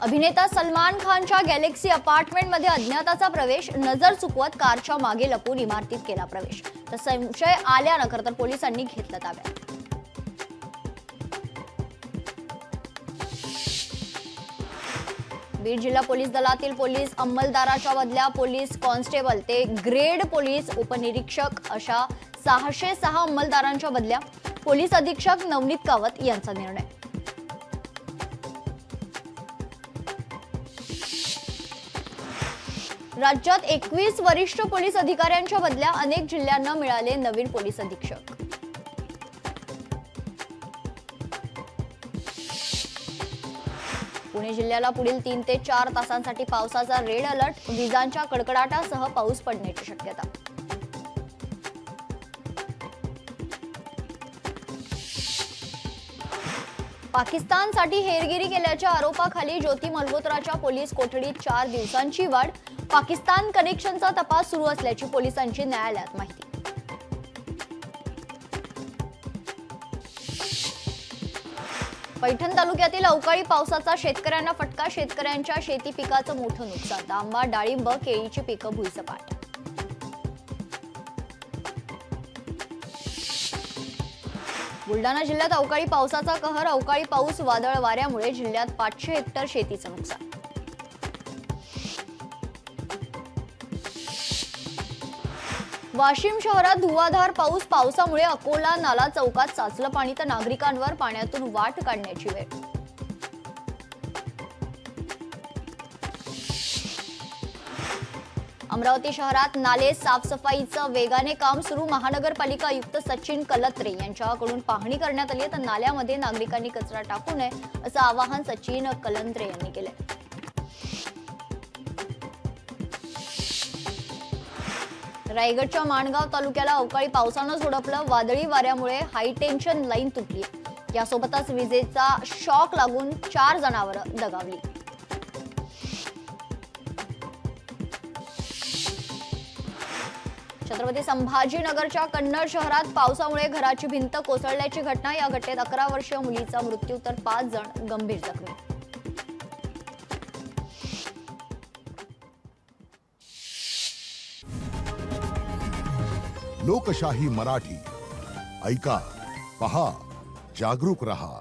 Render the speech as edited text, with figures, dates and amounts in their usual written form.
अभिनेता सलमान खानच्या गॅलेक्सी अपार्टमेंटमध्ये अज्ञाताचा प्रवेश, नजर चुकवत कारच्या मागे लपून इमारतीत केला प्रवेश। तर संशय आल्यानं खरतर पोलिसांनी घेतलं ताब्यात। बीड जिल्हा पोलीस दलातील पोलीस अंमलदाराच्या बदल्या पोलीस कॉन्स्टेबल ते ग्रेड पोलीस उपनिरीक्षक अशा 606 अंमलदारांच्या बदल्या पोलीस अधीक्षक नवनीत कावत यांचा निर्णय। राज्यात 21 वरिष्ठ पोलीस अधिकाऱ्यांच्या बदल्या, अनेक जिल्ह्यांना मिळाले नवीन पोलीस अधीक्षक। पुणे जिल्ह्याला पुढील 3 ते 4 तासांसाठी पावसाचा रेड अलर्ट, विजांच्या कडकडाटासह पाऊस पडण्याची शक्यता। पाकिस्तानसाठी हेरगिरी केल्याच्या आरोपाखाली ज्योती मल्होत्राच्या पोलीस कोठडीत 4 दिवसांची वाढ, पाकिस्तान कनेक्शनचा तपास सुरू असल्याची पोलिसांची न्यायालयात माहिती। पैठण तालुक्यातील अवकाळी पावसाचा शेतकऱ्यांना फटका, शेतकऱ्यांच्या शेती पिकाचं मोठं नुकसान, आंबा, डाळिंब, केळीची पिकं भुईसपाट। बुलढाणा जिल्ह्यात अवकाळी पावसाचा कहर, अवकाळी पाऊस वादळ वाऱ्यामुळे जिल्ह्यात 500 हेक्टर शेतीचं नुकसान। वाशिम शहरात धुवाधार पाऊस, पावसामुळे अकोला नाला चौकात साचलं पाणी, तर नागरिकांवर पाण्यातून वाट काढण्याची वेळ। अमरावती शहरात नाले साफसफाईचं वेगाने काम सुरू, महानगरपालिका आयुक्त सचिन कलत्रे यांच्याकडून पाहणी करण्यात आली, तर नाल्यामध्ये नागरिकांनी कचरा टाकू नये असं आवाहन सचिन कलत्रे यांनी केले। रायगडच्या माणगाव तालुक्याला अवकाळी पावसानं झोडपलं, वादळी वाऱ्यामुळे हाय टेन्शन लाईन तुटली, यासोबतच विजेचा शॉक लागून 4 जनावरं दगावली। छत्रपती संभाजीनगरच्या कन्नड शहरात पावसामुळे घराची भिंत कोसळल्याची घटना, या घटनेत 11 वर्षीय मुलीचा मृत्यू तर 5 जण गंभीर जखमी। लोकशाही मराठी ऐका, पहा, जागरूक रहा।